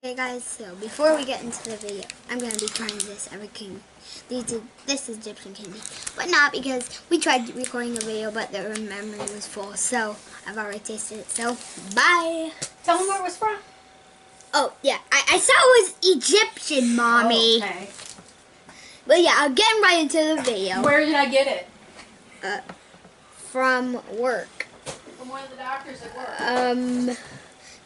Okay guys, so before we get into the video, I'm going to be trying this everything. This is Egyptian candy, but not because we tried recording a video, but the memory was full, so I've already tasted it, so bye! Tell them where it was from. Oh, yeah, I saw it was Egyptian, Mommy. Oh, okay. But yeah, I'll get right into the video. Where did I get it? From work. From one of the doctors at work.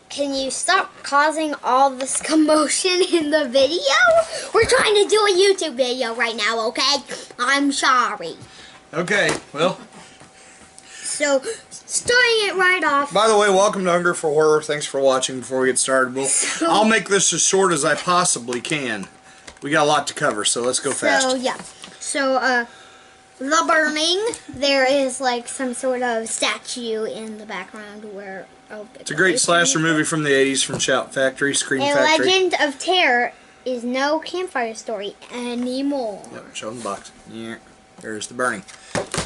Can you stop causing all this commotion in the video? We're trying to do a YouTube video right now, okay? I'm sorry. Okay, well. So, starting it right off. By the way, welcome to Hunger for Horror. Thanks for watching. Before we get started, I'll make this as short as I possibly can. We got a lot to cover, so let's go fast. So, yeah. So, The Burning, there is like some sort of statue in the background where... It's a great slasher movie from the 80s from Shout Factory, Scream Factory. A Legend of Terror is no campfire story anymore. Yep, show them the box. Yeah, there's The Burning.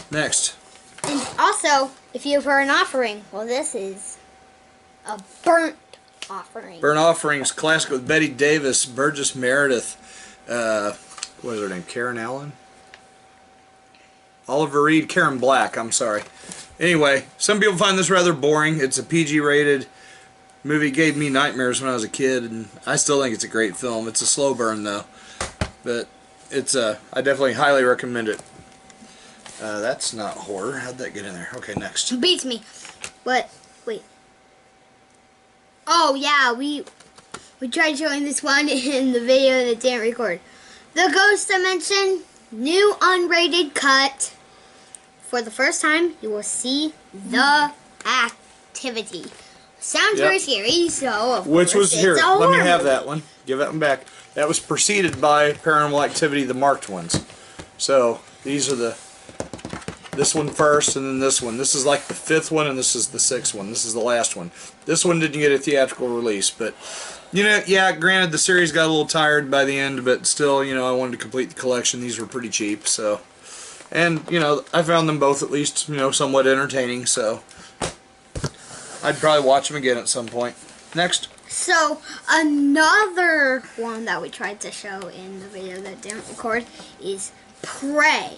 Next. And also, if you've heard an offering, well, this is a burnt offering. Burnt Offerings, classic with Betty Davis, Burgess Meredith, what is her name, Karen Allen? Oliver Reed, Karen Black, I'm sorry. Anyway, some people find this rather boring. It's a PG-rated movie. It gave me nightmares when I was a kid, and I still think it's a great film. It's a slow burn, though. But it's I definitely highly recommend it. That's not horror. How'd that get in there? Okay, next. It beats me. But, wait. Oh, yeah, we tried showing this one in the video that didn't record. The Ghost Dimension, new unrated cut. For the first time, you will see the activity. Sounds very scary, so of Which course was here. it's a Let me horror have movie. that one. Give that one back. That was preceded by Paranormal Activity, the marked ones. So these are this one first, and then this one. This is like the 5th one, and this is the 6th one. This is the last one. This one didn't get a theatrical release, but you know, yeah. Granted, the series got a little tired by the end, but still, you know, I wanted to complete the collection. These were pretty cheap, so. And, you know, I found them both at least, you know, somewhat entertaining, so I'd probably watch them again at some point. Next. So, another one that we tried to show in the video that didn't record is Prey.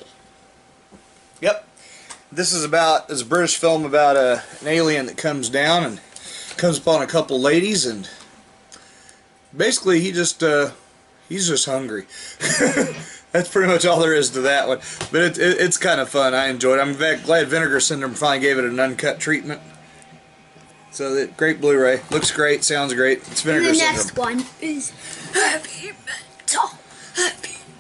Yep. This is a British film about an alien that comes down and comes upon a couple ladies, and basically he's just hungry. That's pretty much all there is to that one. But it's kind of fun. I enjoyed it. I'm glad Vinegar Syndrome finally gave it an uncut treatment. So, great Blu Ray. Looks great. Sounds great. It's Vinegar Syndrome. The next one is Heavy Metal.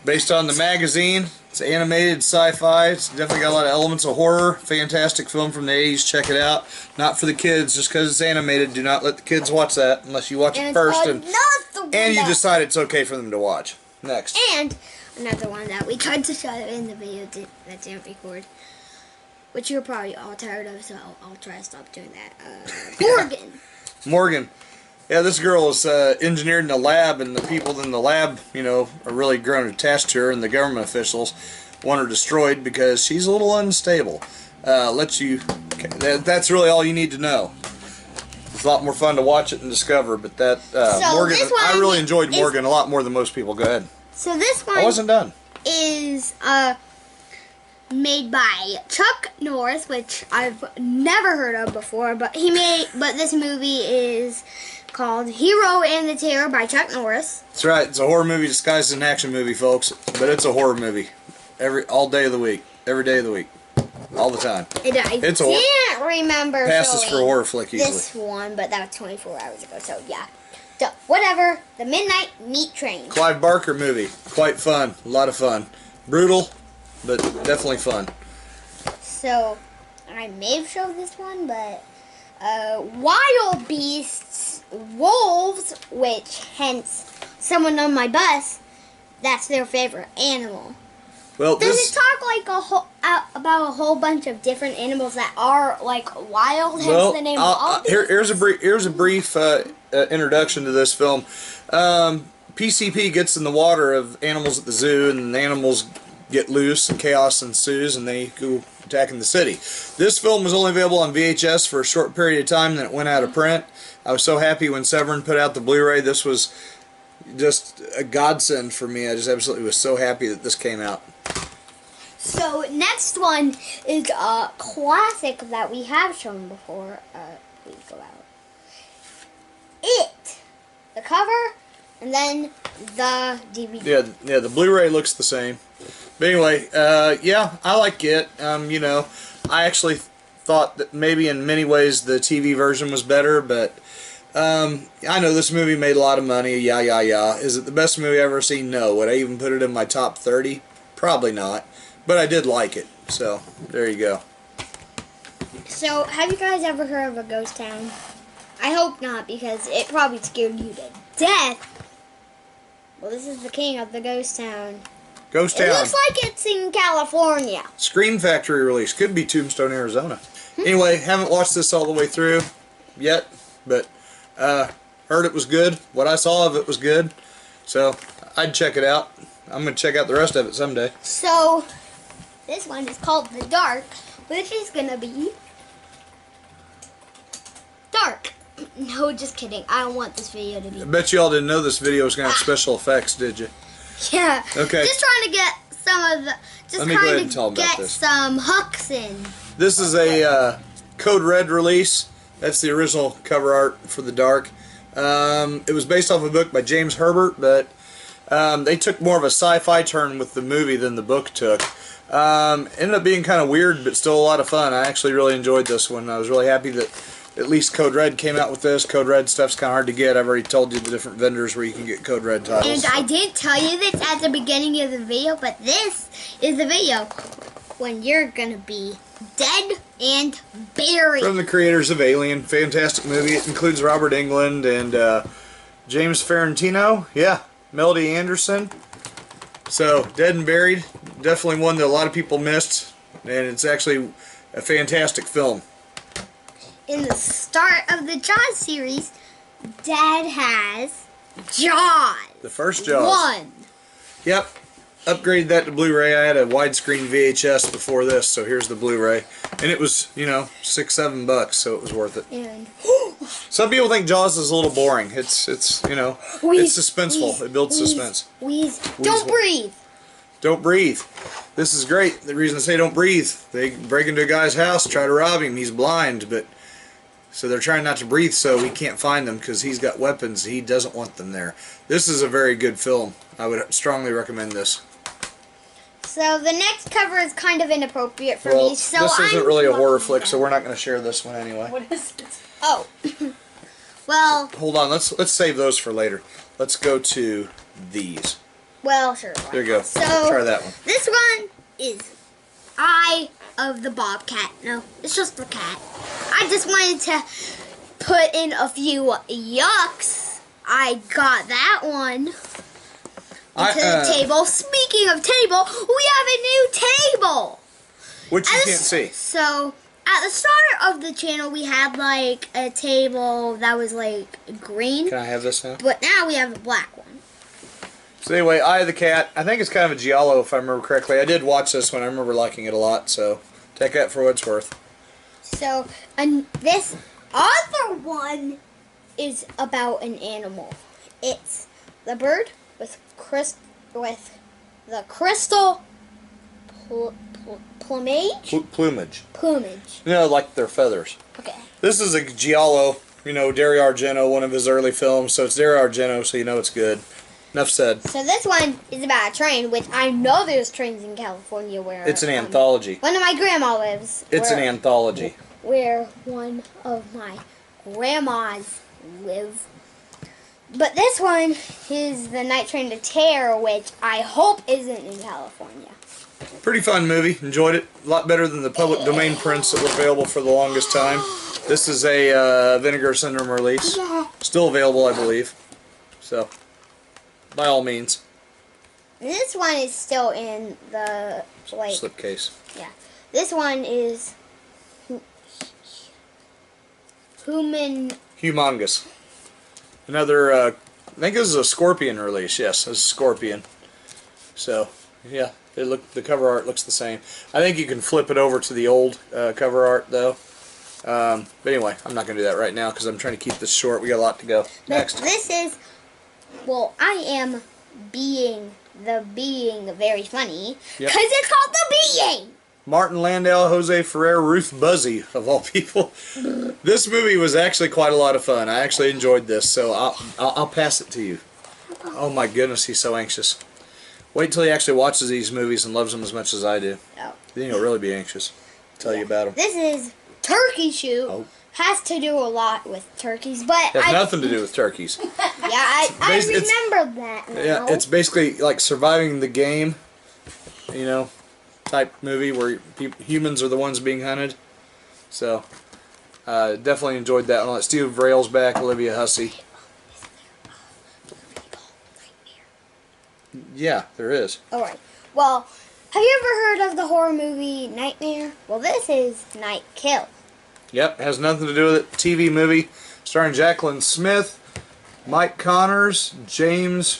Based on the magazine. It's animated, sci-fi. It's definitely got a lot of elements of horror. Fantastic film from the 80s. Check it out. Not for the kids. Just because it's animated, do not let the kids watch that unless you watch it first and you decide it's okay for them to watch. Next. And another one that we tried to show in the video that didn't record, which you're probably all tired of, so I'll try to stop doing that. Morgan. Morgan. Yeah, this girl is engineered in a lab, and the people in the lab, you know, are really grown attached to her, and the government officials want her destroyed because she's a little unstable. That's really all you need to know. It's a lot more fun to watch it and discover, but that Morgan, I really enjoyed Morgan a lot more than most people. Go ahead. So this one I wasn't done. Is made by Chuck Norris, which I've never heard of before, but this movie is called Hero and the Terror by Chuck Norris. That's right. It's a horror movie disguised as an action movie, folks. But it's a horror movie. All day of the week. Every day of the week. All the time. I can't remember passes for a horror flick easily. This one, but that was 24 hours ago, so yeah. So, whatever. The Midnight Meat Train. Clive Barker movie. Quite fun. A lot of fun. Brutal, but definitely fun. So, I may have showed this one, but Wild Beasts, Wolves, which hence someone on my bus, that's their favorite animal. Well, does it talk like about a whole bunch of different animals that are like wild? Hence the name Wild Beasts? Here's a brief introduction to this film. PCP gets in the water of animals at the zoo, and the animals get loose and chaos ensues and they go attacking the city. This film was only available on VHS for a short period of time, then it went out of print. I was so happy when Severin put out the Blu-ray. This was just a godsend for me. I just absolutely was so happy that this came out. So next one is a classic that we have shown before. Please go out. It, the cover, and then the DVD. Yeah, the Blu-ray looks the same. But anyway, yeah, I like it. You know, I actually thought that maybe in many ways the TV version was better, but I know this movie made a lot of money. Yeah. Is it the best movie I've ever seen? No. Would I even put it in my top 30? Probably not. But I did like it. So, there you go. So, have you guys ever heard of a ghost town? I hope not, because it probably scared you to death. Well, this is the king of the ghost town. Ghost Town. It looks like it's in California. Scream Factory release. Could be Tombstone, Arizona. Anyway, haven't watched this all the way through yet, but heard it was good. What I saw of it was good. So, I'd check it out. I'm going to check out the rest of it someday. So, this one is called The Dark, which is going to be dark. No, just kidding. I don't want this video to be. I bet you all didn't know this video was going to have special effects, did you? Yeah. Okay. Just trying to get some of the. Just Let me go ahead trying and tell to them about get this. some hooks in. This is a Code Red release. That's the original cover art for The Dark. It was based off a book by James Herbert, but they took more of a sci-fi turn with the movie than the book took. Ended up being kind of weird, but still a lot of fun. I actually really enjoyed this one. I was really happy that at least Code Red came out with this. Code Red stuff's kind of hard to get. I've already told you the different vendors where you can get Code Red titles. And I didn't tell you this at the beginning of the video, but this is the video when you're gonna be dead and buried. From the creators of Alien. Fantastic movie. It includes Robert Englund and James Ferrantino. Yeah, Melody Anderson. So, Dead and Buried. Definitely one that a lot of people missed. And it's actually a fantastic film. In the start of the Jaws series, Dad has Jaws. The first Jaws. 1. Yep. Upgraded that to Blu-ray. I had a widescreen VHS before this, so here's the Blu-ray. And it was, you know, $6-7, so it was worth it. And Some people think Jaws is a little boring. It's you know, it's suspenseful. It builds suspense. Wheeze. Don't breathe. Don't breathe. This is great. The reason I say don't breathe, they break into a guy's house, try to rob him. He's blind, but so they're trying not to breathe so he can't find them because he's got weapons. He doesn't want them there. This is a very good film. I would strongly recommend this. So the next cover is kind of inappropriate for Well, me. So this isn't I'm really a horror looking flick, at so we're not going to share this one anyway. What is it? Oh. Well. Hold on. Let's save those for later. Let's go to these. Well, sure. There you go. So Try that one. this one is Eye of the Bobcat. No, it's just the cat. I just wanted to put in a few yucks. I got that one into the table. Speaking of table, we have a new table. Which you can't see. So, at the start of the channel, we had like a table that was like green. Can I have this now? But now we have a black one. So anyway, Eye of the Cat. I think it's kind of a giallo if I remember correctly. I did watch this one. I remember liking it a lot, so take that for what it's worth. So, and this other one is about an animal. It's the bird with the crystal plumage. Plumage. Plumage. You know, like their feathers. Okay. This is a giallo. You know, Dario Argento, one of his early films. So it's Dario Argento, so you know it's good. Enough said. So this one is about a train, which I know there's trains in California where... It's an anthology. One of my grandma lives. It's an anthology. Where one of my grandmas live. But this one is the Night Train to Terror, which I hope isn't in California. Pretty fun movie. Enjoyed it. A lot better than the public domain prints that were available for the longest time. This is a Vinegar Syndrome release. Still available, I believe. So, by all means. This one is still in the slipcase. Yeah. This one is Humongous. Another, I think this is a Scorpion release. Yes, this is Scorpion. So, yeah. The cover art looks the same. I think you can flip it over to the old cover art though. But anyway, I'm not going to do that right now because I'm trying to keep this short. We got a lot to go. But Next. this is, well, I am being very funny because it's called The Being. Martin Landau, Jose Ferrer, Ruth Buzzy, of all people. This movie was actually quite a lot of fun. I actually enjoyed this, so I'll pass it to you. Oh my goodness, he's so anxious. Wait till he actually watches these movies and loves them as much as I do. Oh. Then he'll really be anxious. Tell you about them. This is Turkey Shoot. Oh. Has to do a lot with turkeys, but Has nothing to do with turkeys. Yeah, I remember that now. Yeah, it's basically like surviving the game, you know, type movie where humans are the ones being hunted. So, definitely enjoyed that one. Steve Rail's back, Olivia Hussey. Yeah, there is. Alright. Well, have you ever heard of the horror movie Nightmare? Well, this is Night Kill. Yep, has nothing to do with it. TV movie starring Jacqueline Smith, Mike Connors, James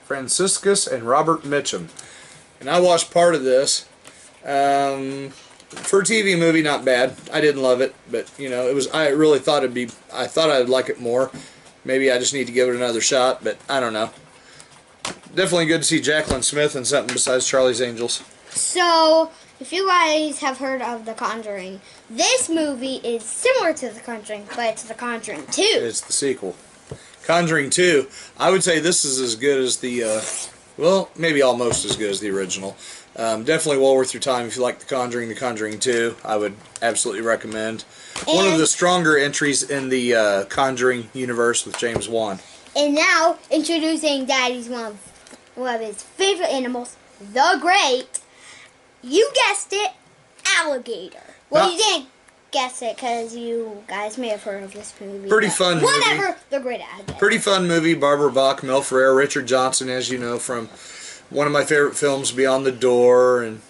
Franciscus, and Robert Mitchum. And I watched part of this. For a TV movie, not bad. I didn't love it, but you know, it was. I really thought it'd be. I thought I'd like it more. Maybe I just need to give it another shot, but I don't know. Definitely good to see Jacqueline Smith in something besides Charlie's Angels. So, if you guys have heard of The Conjuring, this movie is similar to The Conjuring, but it's The Conjuring 2. It's the sequel. Conjuring 2. I would say this is as good as the, well, maybe almost as good as the original. Definitely well worth your time if you like The Conjuring 2. I would absolutely recommend. One of the stronger entries in the Conjuring universe with James Wan. And now, introducing Daddy's one of his favorite animals, the great, you guessed it, alligator. Well, you didn't guess it because you guys may have heard of this movie. Pretty fun movie. Whatever, the great alligator. Pretty fun movie. Barbara Bach, Mel Ferrer, Richard Johnson, as you know, from one of my favorite films, Beyond the Door, and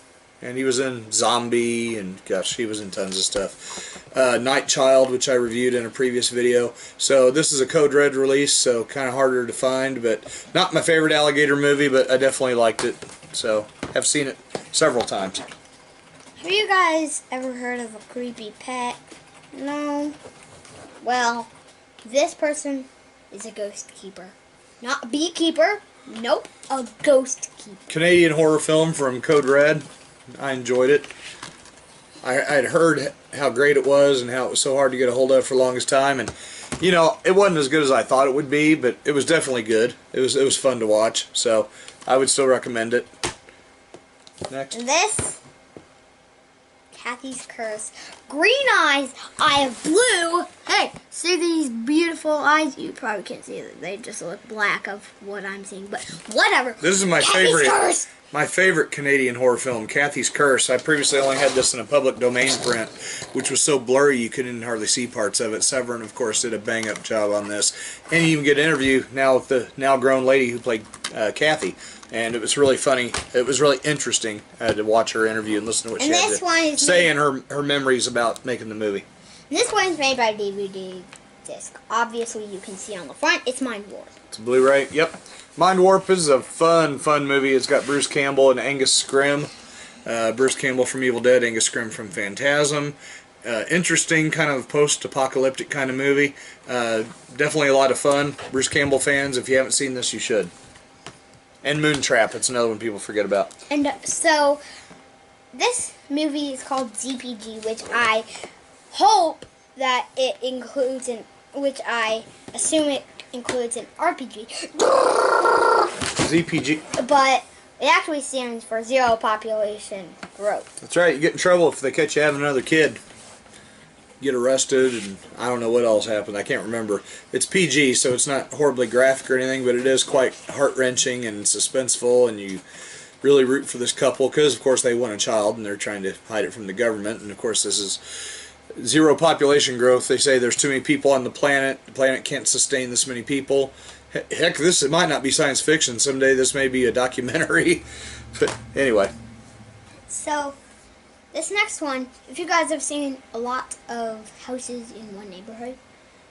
he was in Zombie, and gosh, he was in tons of stuff. Night Child, which I reviewed in a previous video. So this is a Code Red release, so kind of harder to find, but not my favorite alligator movie, but I definitely liked it. So have seen it several times. Have you guys ever heard of a creepy pet? No? Well, this person is a ghost keeper. Not a beekeeper. Nope, a ghost keeper. Canadian horror film from Code Red. I enjoyed it. I'd heard how great it was and how it was so hard to get a hold of for the longest time, and you know, it wasn't as good as I thought it would be, but it was definitely good. It was fun to watch, so I would still recommend it. Next. This, Kathy's Curse. Green eyes, eye of blue. Hey, see these beautiful eyes? You probably can't see that. They just look black of what I'm seeing, but whatever. This is my Kathy's favorite. Curse. My favorite Canadian horror film, Kathy's Curse. I previously only had this in a public domain print, which was so blurry you couldn't hardly see parts of it. Severin, of course, did a bang-up job on this. And you even get an interview now with the now-grown lady who played Kathy. And it was really funny. It was really interesting to watch her interview and listen to what she had to say and her memories about making the movie. This one's made by DVD disc. Obviously, you can see on the front, it's Mind Warp. It's a Blu Ray, yep. Mind Warp is a fun movie. It's got Bruce Campbell and Angus Scrimm. Bruce Campbell from Evil Dead, Angus Scrimm from Phantasm. Interesting, kind of post-apocalyptic kind of movie. Definitely a lot of fun. Bruce Campbell fans, if you haven't seen this, you should. And Moontrap, it's another one people forget about. And so, this movie is called ZPG, which I hope that it includes which I assume it includes an RPG. ZPG. But it actually stands for Zero Population Growth. That's right, you get in trouble if they catch you having another kid. Get arrested, and I don't know what else happened. I can't remember. It's PG, so it's not horribly graphic or anything, but it is quite heart-wrenching and suspenseful, and you really root for this couple because, of course, they want a child, and they're trying to hide it from the government. And, of course, this is zero population growth. They say there's too many people on the planet. The planet can't sustain this many people. Heck, it might not be science fiction. Someday this may be a documentary. But anyway. So, this next one, if you guys have seen a lot of houses in one neighborhood,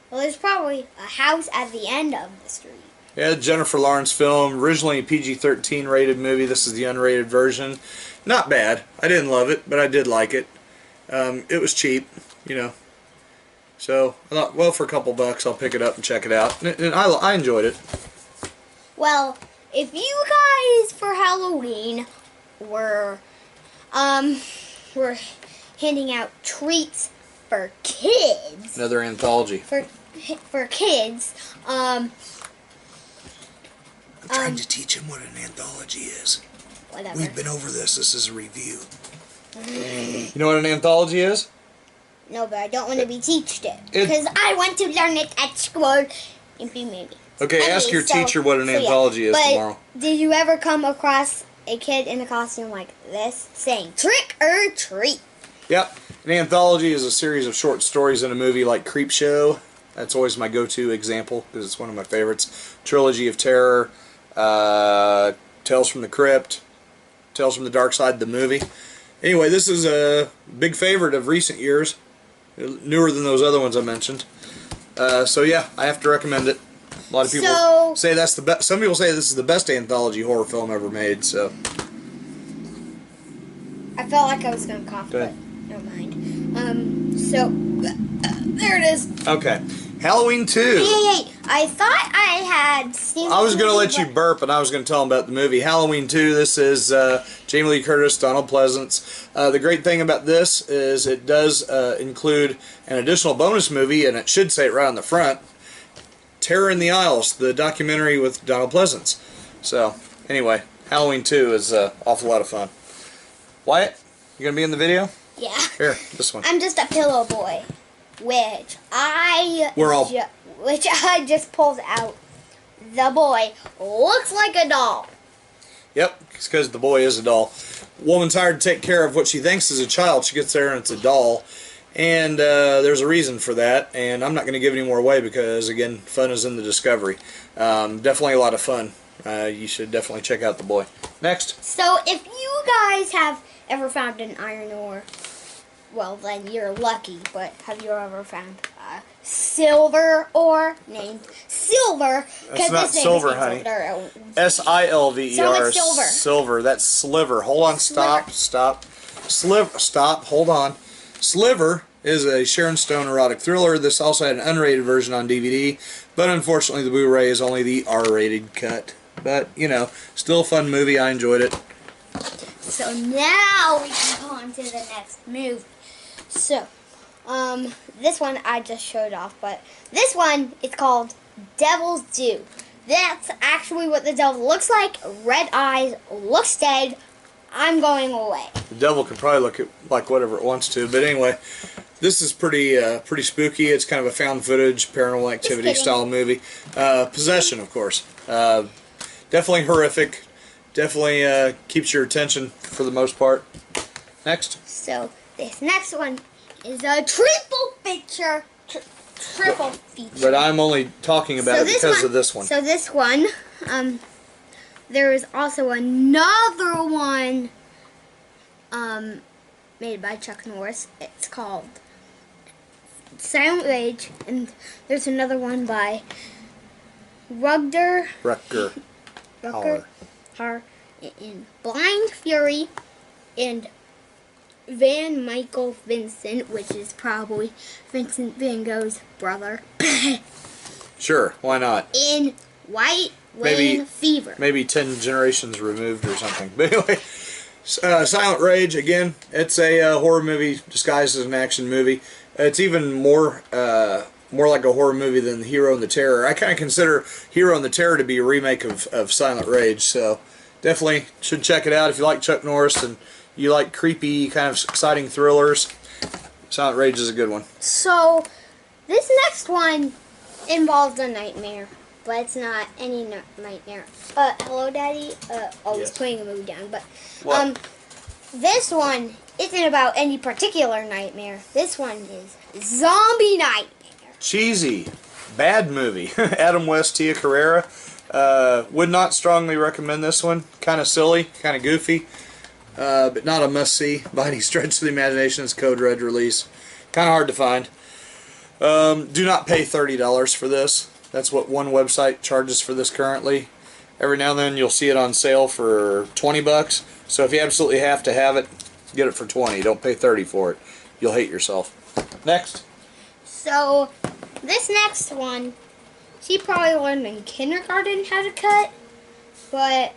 well, there's probably a house at the end of the street. Yeah, Jennifer Lawrence film, originally a PG-13 rated movie. This is the unrated version. Not bad. I didn't love it, but I did like it. It was cheap, you know. So I thought, well, for a couple bucks, I'll pick it up and check it out. And I enjoyed it. Well, if you guys for Halloween were handing out treats for kids. Another anthology. For kids, I'm trying to teach him what an anthology is. Whatever. We've been over this. This is a review. You know what an anthology is? No, but I don't want to be teached it. Because I want to learn it at school. Maybe. Okay, ask your teacher what an anthology is tomorrow. Did you ever come across a kid in a costume like this saying, trick or treat? Yep. An anthology is a series of short stories in a movie like Creepshow. That's always my go-to example because it's one of my favorites. Trilogy of Terror, Tales from the Crypt, Tales from the Dark Side, the movie. Anyway, this is a big favorite of recent years. Newer than those other ones I mentioned. So yeah, I have to recommend it. A lot of people say that's the best. Some people say this is the best anthology horror film ever made. So I felt like I was going to cough, but never mind. There it is. Okay, Halloween 2. Hey, I thought I had seen. I was going to let you burp, and I was going to tell them about the movie Halloween 2. This is Jamie Lee Curtis, Donald Pleasance. The great thing about this is it does include an additional bonus movie, and it should say it right on the front. Terror in the Isles, the documentary with Donald Pleasance. So, anyway, Halloween 2 is an awful lot of fun. Wyatt, you going to be in the video? Yeah. Here, this one. I'm just a pillow boy, which I just pulled out. The boy looks like a doll. Yep, it's because the boy is a doll. Woman's hired to take care of what she thinks is a child. She gets there and it's a doll. And there's a reason for that, and I'm not going to give any more away because, again, fun is in the discovery. Definitely a lot of fun. You should definitely check out the boy. Next. So if you guys have ever found an iron ore, well, then you're lucky, but have you ever found a silver ore named Silver? That's not silver, honey. S-I-L-V-E-R. So it's silver. That's sliver. Hold on, stop. Stop, hold on. Sliver is a Sharon Stone erotic thriller. This also had an unrated version on DVD, but unfortunately the Blu Ray is only the R-rated cut. But, you know, still a fun movie. I enjoyed it. So now we can go on to the next movie. So, this one I just showed off, but this one is called Devil's Due. That's actually what the devil looks like. Red eyes, looks dead. I'm going away. The devil can probably look at like whatever it wants to, but anyway, this is pretty spooky. It's kind of a found footage, paranormal activity style movie. Possession, of course. Definitely horrific. Definitely keeps your attention for the most part. Next. So this next one is a triple feature. Triple feature. But I'm only talking about it because of this one. So this one, there is also another one made by Chuck Norris. It's called Silent Rage, and there's another one by Rutger Hauer in Blind Fury and Van Michael Vincent, which is probably Vincent Van Gogh's brother. Sure, why not? In White Rain Fever. Maybe 10 generations removed or something. But anyway, Silent Rage, again, it's a horror movie disguised as an action movie. It's even more like a horror movie than Hero and the Terror. I kind of consider Hero and the Terror to be a remake of Silent Rage, so definitely should check it out if you like Chuck Norris and you like creepy, kind of exciting thrillers. Silent Rage is a good one. So, this next one involves a nightmare, but it's not any nightmare. Hello, Daddy. I was putting a movie down, but this one isn't about any particular nightmare. This one is Zombie Nightmare. Cheesy, bad movie. Adam West, Tia Carrera. Would not strongly recommend this one. Kind of silly, kind of goofy. But not a must-see by any stretch of the imagination. It's Code Red release. Kind of hard to find. Do not pay $30 for this. That's what one website charges for this currently. Every now and then you'll see it on sale for 20 bucks. So if you absolutely have to have it, get it for 20. Don't pay 30 for it. You'll hate yourself. Next. So this next one, she probably learned in kindergarten how to cut, but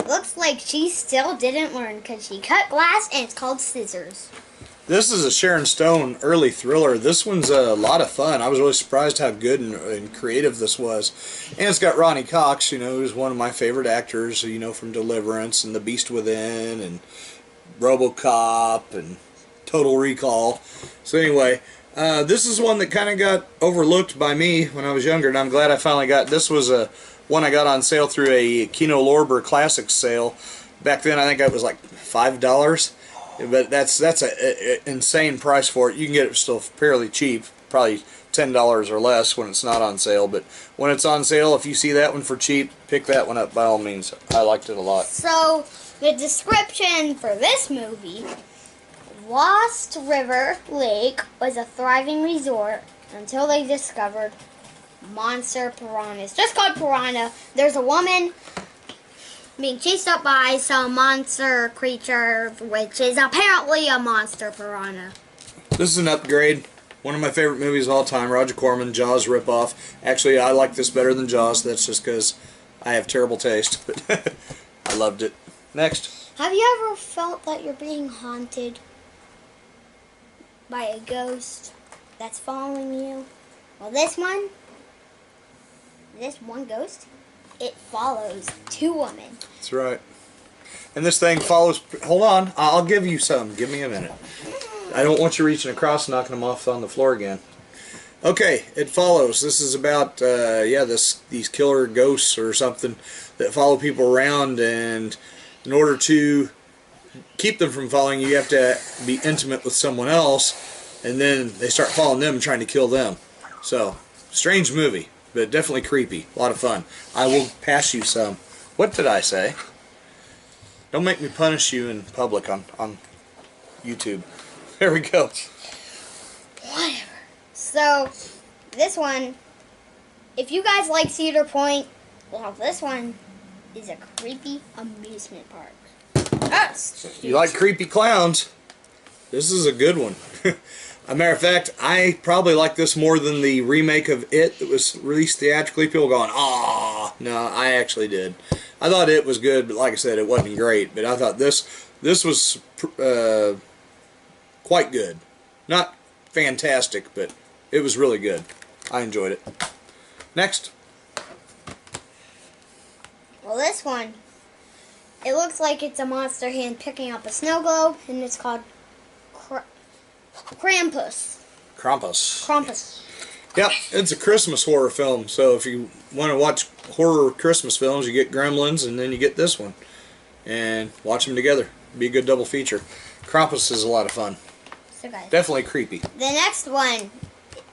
looks like she still didn't learn because she cut glass, and it's called scissors. This is a Sharon Stone early thriller. This one's a lot of fun. I was really surprised how good and creative this was. And it's got Ronnie Cox, you know, who's one of my favorite actors, you know, from Deliverance and The Beast Within and RoboCop and Total Recall. So anyway, this is one that kind of got overlooked by me when I was younger, and I'm glad I finally got. This was one I got on sale through a Kino Lorber Classics sale. Back then I think it was like $5. But that's an insane price for it. You can get it still fairly cheap, probably $10 or less when it's not on sale. But when it's on sale, if you see that one for cheap, pick that one up by all means. I liked it a lot. So the description for this movie: Lost River Lake was a thriving resort until they discovered monster piranhas. Just called piranha. There's a woman being chased up by some monster creature, which is apparently a monster piranha. This is an upgrade. One of my favorite movies of all time, Roger Corman, Jaws ripoff. Actually, I like this better than Jaws. That's just because I have terrible taste. But I loved it. Next. Have you ever felt that you're being haunted by a ghost that's following you? Well, this one ghost, it follows two women. That's right. And this thing follows. Hold on, I'll give you some. Give me a minute. I don't want you reaching across, knocking them off on the floor again. Okay, it follows. This is about these killer ghosts or something that follow people around, and in order to keep them from following you, you have to be intimate with someone else, and then they start following them and trying to kill them. So, strange movie. But definitely creepy. A lot of fun. I will pass you some. What did I say? Don't make me punish you in public on YouTube. There we go. Whatever. So, this one, if you guys like Cedar Point, well, this one is a creepy amusement park. You like creepy clowns? This is a good one. As a matter of fact, I probably like this more than the remake of It that was released theatrically. People going, "Ah!" No, I actually did. I thought It was good, but like I said, it wasn't great. But I thought this was quite good. Not fantastic, but it was really good. I enjoyed it. Next. Well, this one, it looks like it's a monster hand picking up a snow globe, and it's called Krampus. Krampus. Yep, it's a Christmas horror film. So if you want to watch horror Christmas films, you get Gremlins and then you get this one. And watch them together. Be a good double feature. Krampus is a lot of fun. So guys, definitely creepy. The next one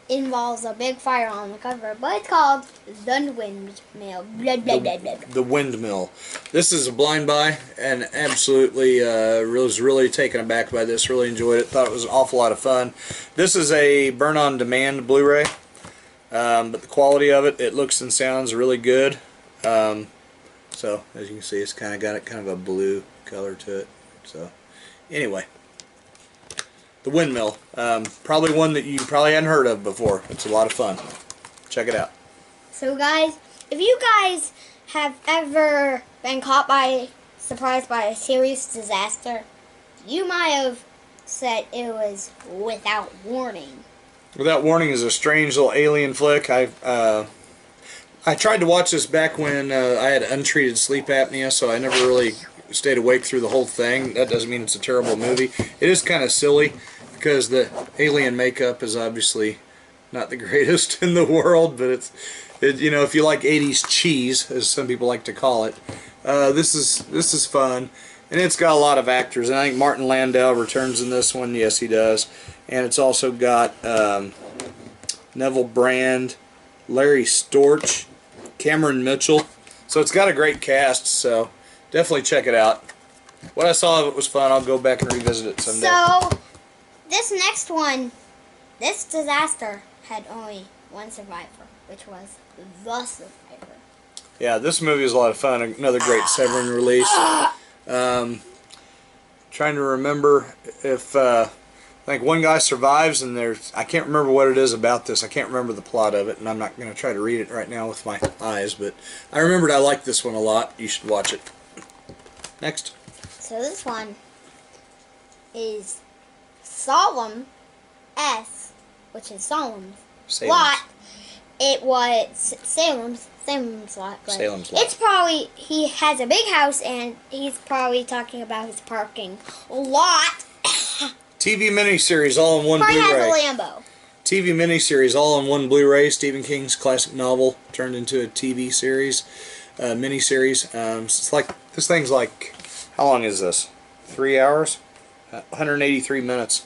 involves a big fire on the cover, but it's called The Windmill. Blah, blah, blah, blah. The Windmill. This is a blind buy, and absolutely was really taken aback by this. Really enjoyed it. Thought it was an awful lot of fun. This is a burn-on-demand Blu Ray, but the quality of it, it looks and sounds really good. So as you can see, it's kind of a blue color to it. So anyway. The Windmill. Probably one that you probably hadn't heard of before. It's a lot of fun. Check it out. So guys, if you guys have ever been caught by surprised by a serious disaster, you might have said it was Without Warning. Without Warning is a strange little alien flick. I tried to watch this back when I had untreated sleep apnea, so I never really stayed awake through the whole thing. That doesn't mean it's a terrible movie. It is kind of silly, because the alien makeup is obviously not the greatest in the world, but you know, if you like 80s cheese, as some people like to call it, this is fun, and it's got a lot of actors, and I think Martin Landau returns in this one. Yes, he does. And it's also got Neville Brand, Larry Storch, Cameron Mitchell, so it's got a great cast. So definitely check it out. What I saw of it was fun. I'll go back and revisit it someday. So this next one, this disaster had only one survivor. which was The Survivor. Yeah, this movie is a lot of fun. Another great Severin release. Trying to remember if I think one guy survives, and I can't remember what it is about this. I can't remember the plot of it, and I'm not going to try to read it right now with my eyes, but I remembered I liked this one a lot. You should watch it. Next. So this one is Solemn S, which is Solemn's Lot. It was Salem's Lot. But Salem's Lot. It's probably, he has a big house, and he's probably talking about his parking lot. TV miniseries all in one Probably Blu-ray. has a Lambo. TV miniseries all in one Blu-ray. Stephen King's classic novel turned into a TV series, miniseries. It's like, this thing's like, how long is this? 3 hours? 183 minutes.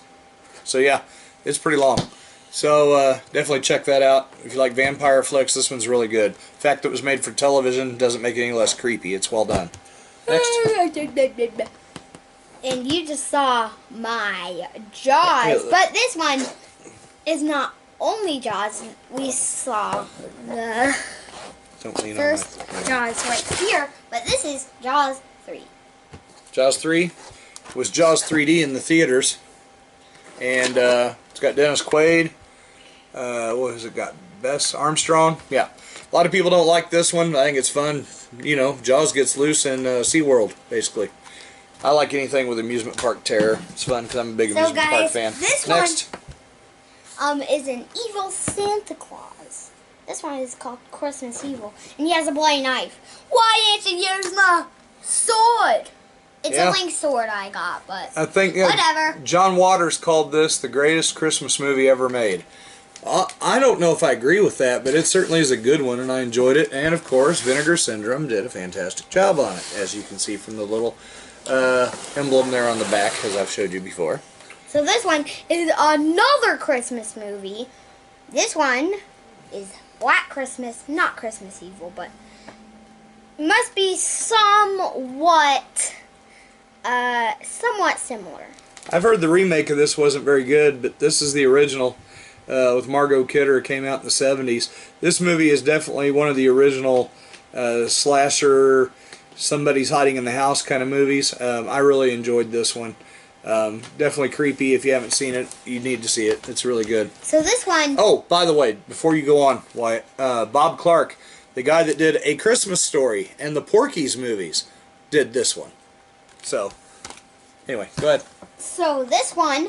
So yeah, it's pretty long. So definitely check that out. If you like vampire flicks, this one's really good. The fact that it was made for television doesn't make it any less creepy. It's well done. Next. And you just saw my Jaws, but this one is not only Jaws. We saw the first Jaws right here, but this is Jaws 3. Jaws 3 was Jaws 3D in the theaters, and it's got Dennis Quaid. What has it got? Bess Armstrong. Yeah, a lot of people don't like this one. I think it's fun. You know, Jaws gets loose in SeaWorld, basically. I like anything with amusement park terror. It's fun because I'm a big amusement park fan. This Next. one is an evil Santa Claus. This one is called Christmas Evil, and he has a bloody knife. Why didn't you use my sword? It's a Link sword I got, but I think whatever. John Waters called this the greatest Christmas movie ever made. I don't know if I agree with that, but it certainly is a good one, and I enjoyed it. And of course, Vinegar Syndrome did a fantastic job on it, as you can see from the little emblem there on the back, as I've showed you before. So this one is another Christmas movie. This one is Black Christmas, not Christmas Evil, but must be somewhat similar. I've heard the remake of this wasn't very good, but this is the original with Margot Kidder. It came out in the 70s. This movie is definitely one of the original slasher, somebody's hiding in the house kind of movies. I really enjoyed this one. Definitely creepy. If you haven't seen it, you need to see it. It's really good. So this one... Oh, by the way, before you go on, Wyatt, Bob Clark, the guy that did A Christmas Story and the Porky's movies, did this one. So, anyway, go ahead. So this one,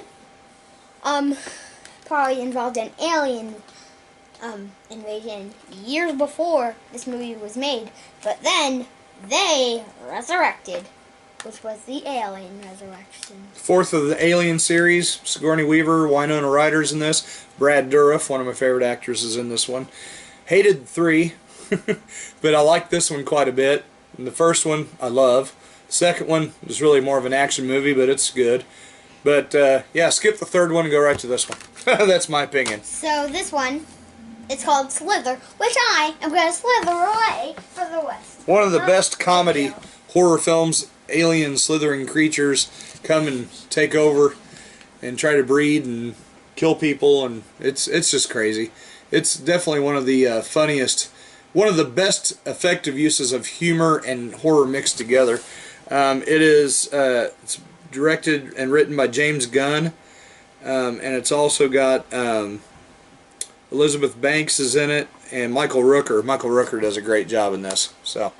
probably involved an alien invasion years before this movie was made, but then they resurrected, which was the Alien Resurrection. Fourth of the Alien series. Sigourney Weaver, Winona Ryder's in this. Brad Dourif, one of my favorite actors, is in this one. Hated 3, but I like this one quite a bit. And the first one I love. The second one is really more of an action movie, but it's good. But yeah, skip the third one and go right to this one. That's my opinion. So this one, it's called Slither, which I am going to slither away for the West. One of the best comedy horror films. Alien slithering creatures come and take over and try to breed and kill people, and it's just crazy. It's definitely one of the funniest, one of the best effective uses of humor and horror mixed together. It's directed and written by James Gunn, and it's also got Elizabeth Banks is in it, and Michael Rooker. Michael Rooker does a great job in this. So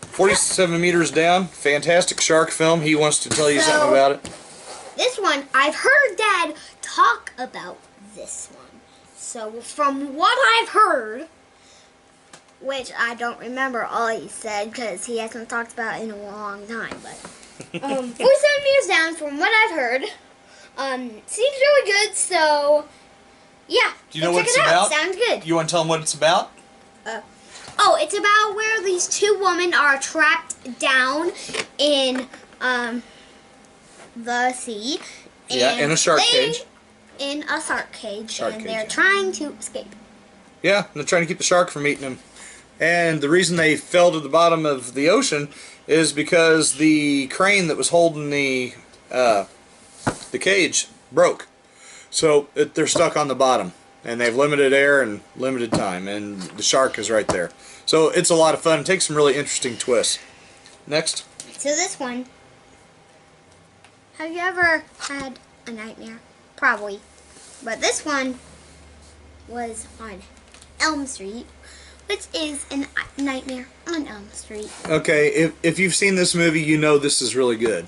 47 meters down, fantastic shark film. He wants to tell you something about it. This one, I've heard Dad talk about this one. So from what I've heard, which I don't remember all he said because he hasn't talked about it in a long time, but 47 meters down, from what I've heard, seems really good. So yeah, Do you know what it's about? Sounds good. You want to tell them what it's about? Oh, it's about where these two women are trapped down in the sea. Yeah, in a shark cage. In a shark cage, and they're trying to escape. Yeah, and they're trying to keep the shark from eating them. And the reason they fell to the bottom of the ocean is because the crane that was holding the cage broke. So they're stuck on the bottom. and they have limited air and limited time, and the shark is right there. So it's a lot of fun. It takes some really interesting twists. Next. So this one, have you ever had a nightmare? Probably. But this one was on Elm Street, which is a nightmare on Elm Street. Okay, if you've seen this movie, you know this is really good.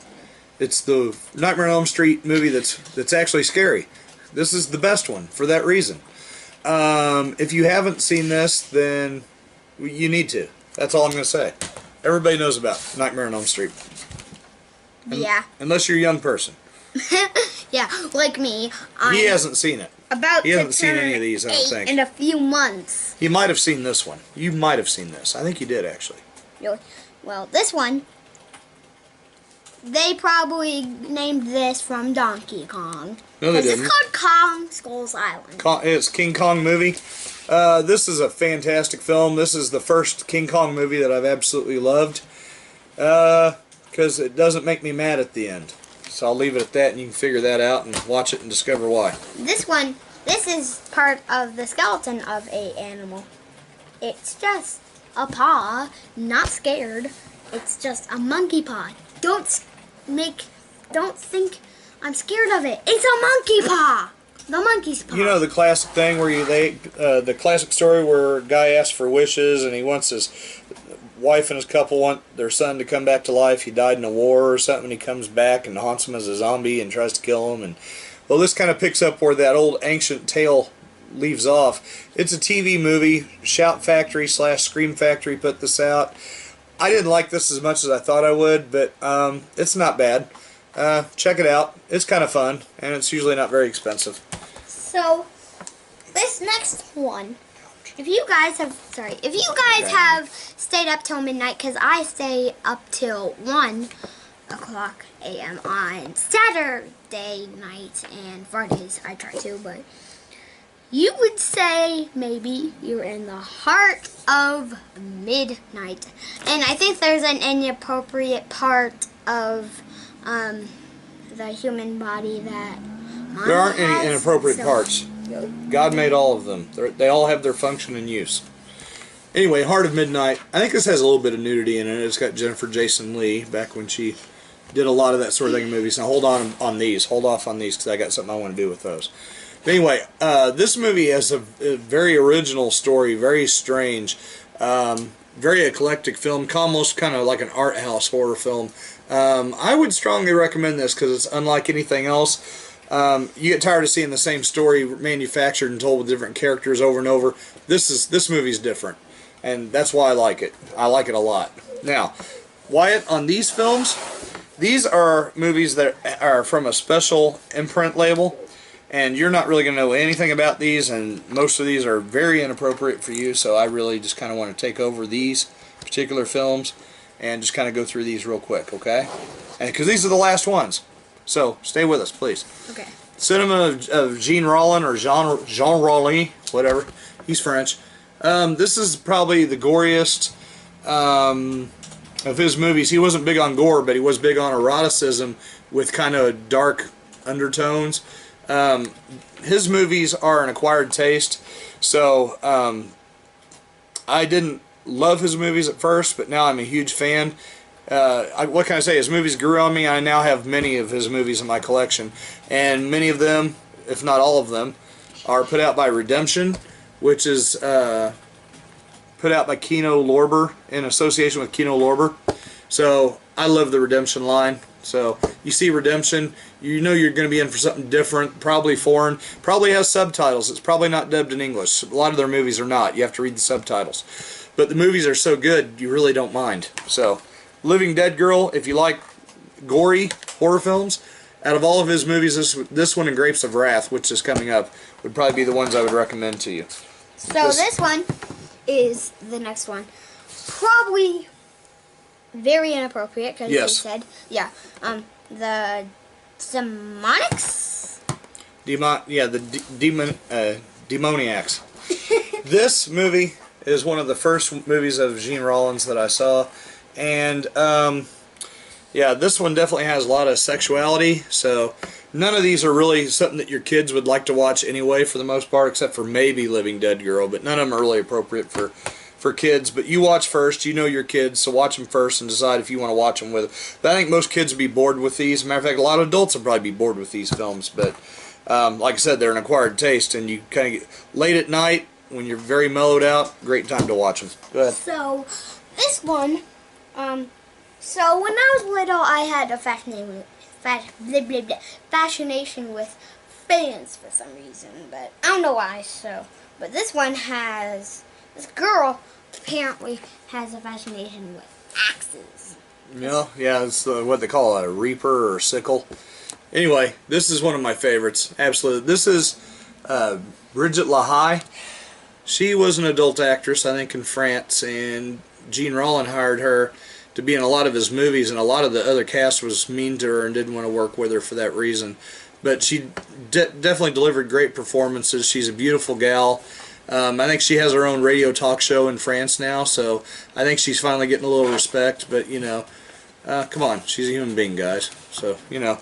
It's the Nightmare on Elm Street movie that's actually scary. This is the best one for that reason. If you haven't seen this, then you need to. That's all I'm going to say. Everybody knows about Nightmare on Elm Street. Yeah. Unless you're a young person. Yeah, like me. He hasn't seen it. About He to hasn't seen turn any of these, I don't 8 think. in a few months. He might have seen this one. You might have seen this. I think you did, actually. Really? Well, this one, they probably named this from Donkey Kong. No, they 'Cause didn't. it's called Kong Skull's Island. It's King Kong movie. This is a fantastic film. This is the first King Kong movie that I've absolutely loved. Because it doesn't make me mad at the end. So I'll leave it at that, and you can figure that out and watch it and discover why. This one, this is part of the skeleton of a animal. It's just a paw, not scared. It's just a monkey paw. Don't think I'm scared of it. It's a monkey paw. The monkey's paw. You know the classic thing where the classic story where a guy asks for wishes and he wants his wife and his couple want their son to come back to life. He died in a war or something. He comes back and haunts him as a zombie and tries to kill him. And well, this kind of picks up where that old ancient tale leaves off. It's a TV movie. Shout Factory / Scream Factory put this out. I didn't like this as much as I thought I would, but it's not bad. Check it out. It's kind of fun, and it's usually not very expensive. So, this next one, if you guys have stayed up till midnight, because I stay up till 1 o'clock a.m. on Saturday night, and Fridays I try to, but you would say maybe you're in the heart of midnight. And I think there's an inappropriate part of the human body that There aren't any has, inappropriate so- parts. God made all of them. They all have their function and use. Anyway, Heart of Midnight. I think this has a little bit of nudity in it. It's got Jennifer Jason Leigh back when she did a lot of that sort of thing in movies. Now hold on these. Hold off on these because I got something I want to do with those. But anyway, this movie has a very original story, very strange, very eclectic film, almost kind of like an art house horror film. I would strongly recommend this because it's unlike anything else. You get tired of seeing the same story manufactured and told with different characters over and over. This movie's different, and that's why I like it. I like it a lot. Now, Wyatt, on these films, these are movies that are from a special imprint label, and you're not really going to know anything about these, and most of these are very inappropriate for you, so I really just kind of want to take over these particular films and just kind of go through these real quick, okay? And because these are the last ones. So, stay with us, please. Okay. Cinema of Jean Rollin, or Jean Rollin, whatever. He's French. This is probably the goriest of his movies. He wasn't big on gore, but he was big on eroticism with kind of dark undertones. His movies are an acquired taste, so I didn't love his movies at first, but now I'm a huge fan. What can I say? His movies grew on me. I now have many of his movies in my collection, and many of them, if not all of them, are put out by Redemption, which is put out by Kino Lorber in association with Kino Lorber. So I love the Redemption line. So you see Redemption, you know you're going to be in for something different, probably foreign, probably has subtitles. It's probably not dubbed in English. A lot of their movies are not. You have to read the subtitles. But the movies are so good, you really don't mind. So Living Dead Girl, if you like gory horror films, out of all of his movies, this one and Grapes of Wrath, which is coming up, would probably be the ones I would recommend to you. So this one is the next one. Probably very inappropriate because Yes. they said, yeah, the demonics? Demoniacs. This movie is one of the first movies of Gene Rollins that I saw, and Yeah, this one definitely has a lot of sexuality, so none of these are really something that your kids would like to watch anyway for the most part, except for maybe Living Dead Girl, but none of them are really appropriate for kids. But you watch first, you know your kids, so watch them first and decide if you want to watch them with them. But I think most kids would be bored with these. Matter of fact, a lot of adults would probably be bored with these films, but like I said, they're an acquired taste, and you kind of get late at night when you're very mellowed out, great time to watch them. Go ahead. So, this one, so when I was little, I had a fascination with fans for some reason, but I don't know why. So, but this one has, this girl apparently has a fascination with axes. Yeah, it's what they call a reaper or sickle. Anyway, this is one of my favorites. Absolutely. This is Bridget LaHaye. She was an adult actress, I think, in France, and Gene Rollin hired her to be in a lot of his movies, and a lot of the other cast was mean to her and didn't want to work with her for that reason. But she definitely delivered great performances. She's a beautiful gal. I think she has her own radio talk show in France now, so I think she's finally getting a little respect. But, you know, come on, she's a human being, guys. So, you know,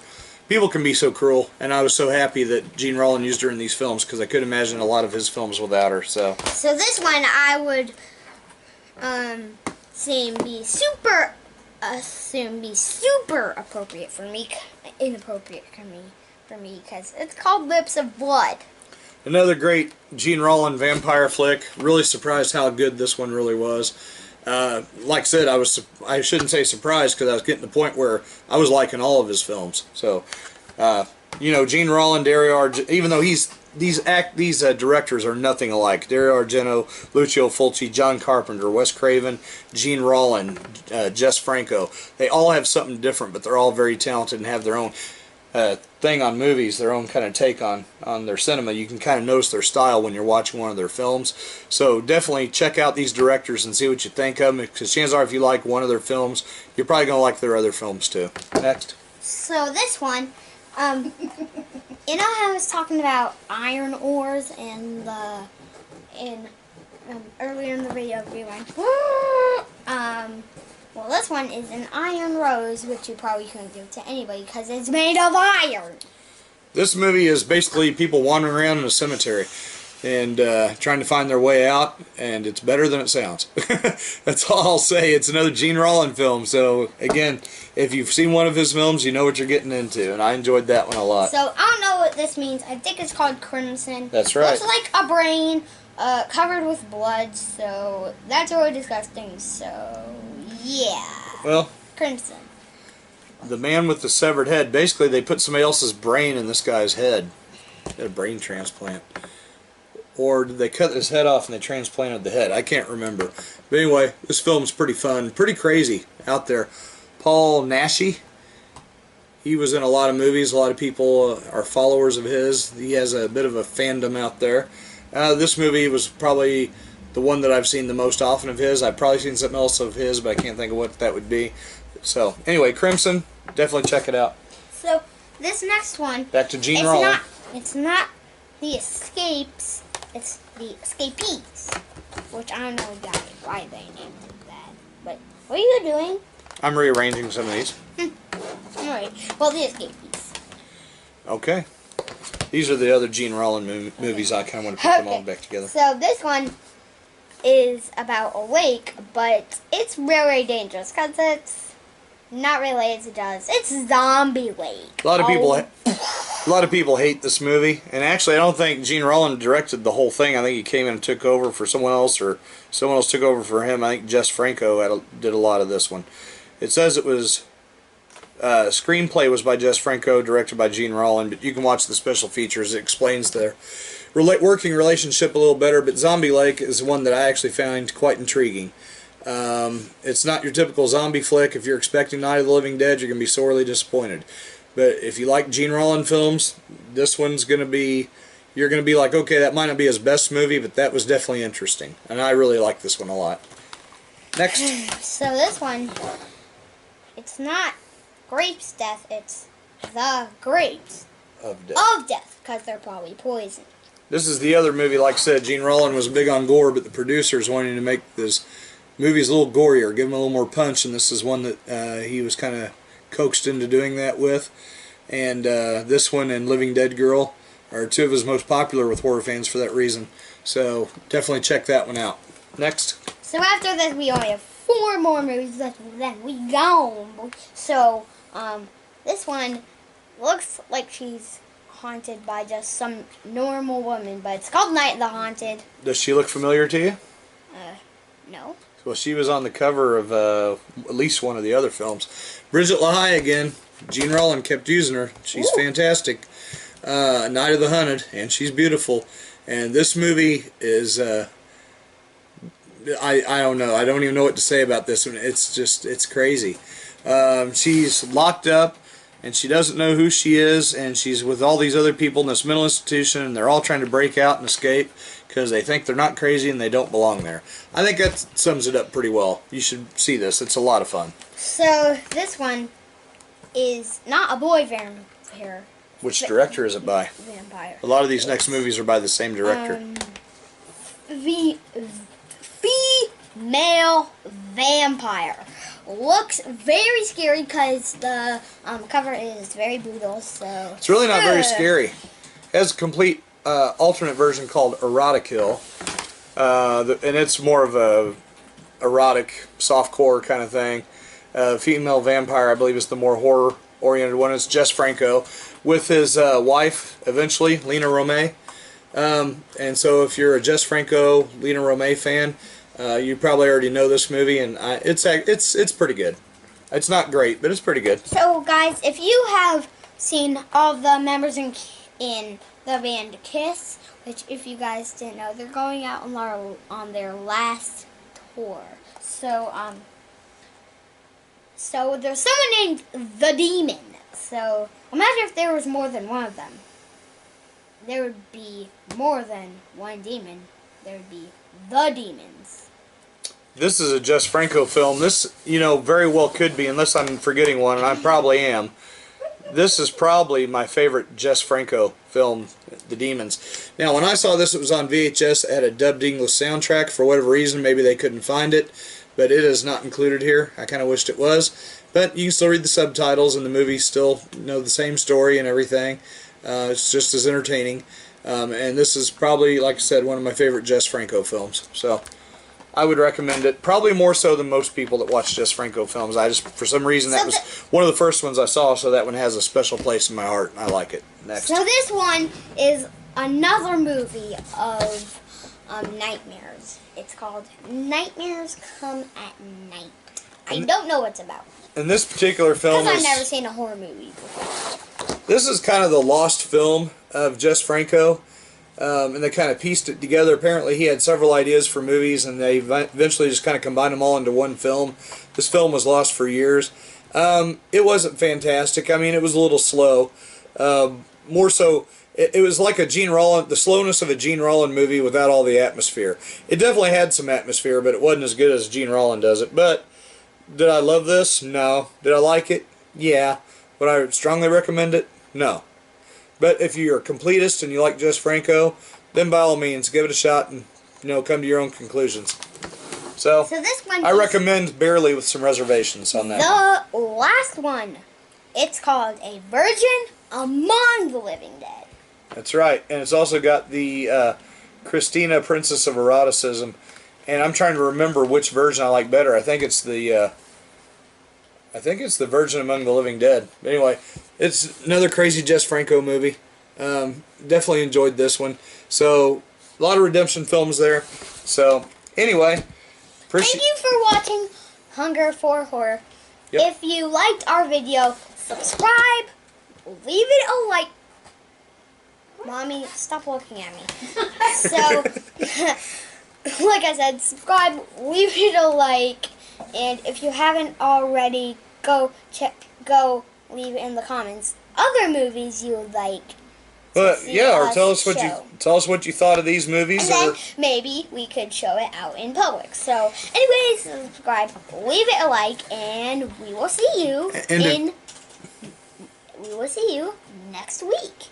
people can be so cruel, and I was so happy that Gene Rollin used her in these films because I couldn't imagine a lot of his films without her. So this one I would assume be super appropriate for me, inappropriate for me because it's called Lips of Blood. Another great Gene Rollin vampire flick. Really surprised how good this one really was. Like I said, I shouldn't say surprised because I was getting to the point where I was liking all of his films. So, you know, Gene Rollin, Dario even though these directors are nothing alike. Dario Argento, Lucio Fulci, John Carpenter, Wes Craven, Gene Rollin, Jess Franco. They all have something different, but they're all very talented and have their own thing on movies, their own kind of take on their cinema. You can kind of notice their style when you're watching one of their films. So definitely check out these directors and see what you think of them, because chances are if you like one of their films, you're probably going to like their other films too. Next. So this one, you know how I was talking about iron ores and earlier in the video rewind. Well, this one is an iron rose, which you probably couldn't give to anybody because it's made of iron. This movie is basically people wandering around in a cemetery and trying to find their way out, and it's better than it sounds. That's all I'll say. It's another Gene Rollin film, so again, if you've seen one of his films, you know what you're getting into, and I enjoyed that one a lot. So, I don't know what this means. I think it's called Crimson. That's right. Looks like a brain covered with blood, so that's really disgusting, so yeah. Well, Crimson. the man with the severed head, basically they put somebody else's brain in this guy's head. He had a brain transplant. Or did they cut his head off and they transplanted the head? I can't remember. But anyway, this film's pretty fun, pretty crazy out there. Paul Naschy, he was in a lot of movies. A lot of people are followers of his. He has a bit of a fandom out there. This movie was probably the one that I've seen the most often of his. I've probably seen something else of his, but I can't think of what that would be. So, anyway, Crimson, definitely check it out. So, this next one... Back to Gene Rollin. It's not the escapes, it's the escapees. Which I don't know why they named it that. But, what are you doing? I'm rearranging some of these. Alright, well, the escapees. Okay. These are the other Gene Rollin movies. I kind of want to put them all back together. So, this one is about a lake, but it's really dangerous because it's not related to drugs. It's Zombie Lake. A lot of people hate this movie, and actually, I don't think Gene Rollin directed the whole thing. I think he came in and took over for someone else, or someone else took over for him. I think Jess Franco did a lot of this one. It says it was screenplay was by Jess Franco, directed by Gene Rollin, but you can watch the special features. It explains their working relationship a little better, but Zombie Lake is one that I actually found quite intriguing. It's not your typical zombie flick. If you're expecting Night of the Living Dead, you're going to be sorely disappointed. But if you like Gene Rollin films, this one's going to be, you're going to be like, okay, that might not be his best movie, but that was definitely interesting. And I really like this one a lot. Next. So this one, it's not grapes death, it's the grapes Of death, because they're probably poison. This is the other movie, like I said, Gene Rollin was big on gore, but the producers wanted to make this movies a little gorier, give them a little more punch, and this is one that he was kind of coaxed into doing that with. And this one and Living Dead Girl are two of his most popular with horror fans for that reason. So definitely check that one out. Next. So after this, we only have 4 more movies left, then we gone. So, this one looks like she's haunted by just some normal woman, but it's called Night of the Haunted. Does she look familiar to you? No. Well, she was on the cover of at least one of the other films. Bridget LaHaye again. Gene Rollin kept using her. She's fantastic. Night of the Hunted, and she's beautiful. And this movie is... I don't know. I don't even know what to say about this one. It's crazy. She's locked up, and she doesn't know who she is, and she's with all these other people in this mental institution, and they're all trying to break out and escape because they think they're not crazy and they don't belong there. I think that sums it up pretty well. You should see this. It's a lot of fun. So this one is not a boy vampire. Which director is it by? Vampire. A lot of these next movies are by the same director. Female vampire. Looks very scary because the cover is very brutal. So it's really not very scary. It has a complete alternate version called Erotikill, and it's more of a erotic, softcore kind of thing. Female vampire, I believe, is the more horror-oriented one. It's Jess Franco with his wife, eventually, Lena Romay. And so if you're a Jess Franco, Lena Romay fan, you probably already know this movie, and it's pretty good. It's not great, but it's pretty good. So guys, if you have seen all the members in the band Kiss, which if you guys didn't know, they're going out on their last tour. So so there's someone named The Demon. So imagine if there was more than one of them. There would be more than one demon. There would be the demons. This is a Jess Franco film. This, very well could be, unless I'm forgetting one, and I probably am. This is probably my favorite Jess Franco film, The Demons. Now, when I saw this, it was on VHS. It had a dubbed English soundtrack. For whatever reason, maybe they couldn't find it, but it is not included here. I kind of wished it was. But you can still read the subtitles, and the movie still know the same story and everything. It's just as entertaining. And this is probably, like I said, one of my favorite Jess Franco films. So I would recommend it. Probably more so than most people that watch Jess Franco films. For some reason, that was one of the first ones I saw, so that one has a special place in my heart, and I like it. Next. So this one is another movie of nightmares. It's called Nightmares Come at Night. I don't know what it's about. And this particular film because I've never seen a horror movie before. This is kind of the lost film of Jess Franco, and they kind of pieced it together. Apparently he had several ideas for movies, and they eventually just kind of combined them all into one film. This film was lost for years. It wasn't fantastic. I mean, it was a little slow. More so, it was like the slowness of a Gene Rollin movie without all the atmosphere. It definitely had some atmosphere, but it wasn't as good as Gene Rollin does it. But did I love this? No. Did I like it? Yeah. Would I strongly recommend it? No. But if you're a completist and you like Jess Franco, then by all means, give it a shot and come to your own conclusions. So this one I recommend barely with some reservations on that. The last one. It's called A Virgin Among the Living Dead. That's right. And it's also got the Christina, Princess of Eroticism. And I'm trying to remember which version I like better. I think it's the Virgin Among the Living Dead. Anyway, it's another crazy Jess Franco movie. Definitely enjoyed this one. So, a lot of redemption films there. So, anyway. Thank you for watching Hunger for Horror. Yep. If you liked our video, subscribe, leave it a like. Mommy, stop looking at me. So, like I said, subscribe, leave it a like, and if you haven't already, go leave in the comments other movies you would like. Or tell us what you thought of these movies, and then maybe we could show it out in public. So, anyways, subscribe, leave it a like, and we will see you next week.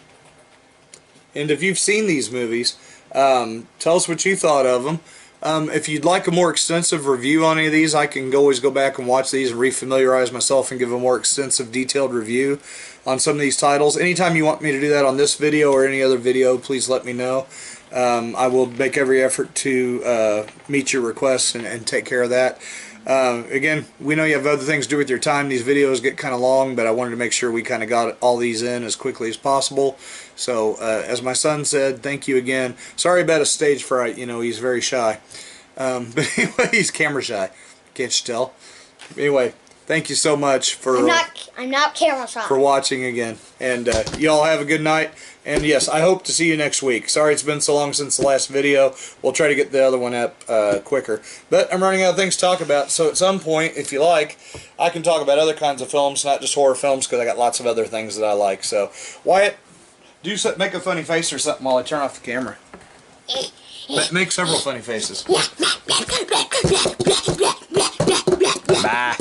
And if you've seen these movies, tell us what you thought of them. If you'd like a more extensive review on any of these, I can always go back and watch these and refamiliarize myself and give a more extensive, detailed review on some of these titles. Anytime you want me to do that on this video or any other video, please let me know. I will make every effort to meet your requests and take care of that. Again, we know you have other things to do with your time. These videos get kind of long, but I wanted to make sure we kind of got all these in as quickly as possible. So, as my son said, thank you again. Sorry about his stage fright. You know, he's very shy. But anyway, he's camera shy. Can't you tell? Anyway, thank you so much for I'm not camera shy. For watching again. And you all have a good night. And yes, I hope to see you next week. Sorry it's been so long since the last video. We'll try to get the other one up quicker. But I'm running out of things to talk about. So at some point, if you like, I can talk about other kinds of films, not just horror films, because I got lots of other things that I like. So, Wyatt, make a funny face or something while I turn off the camera. Make several funny faces. Bye.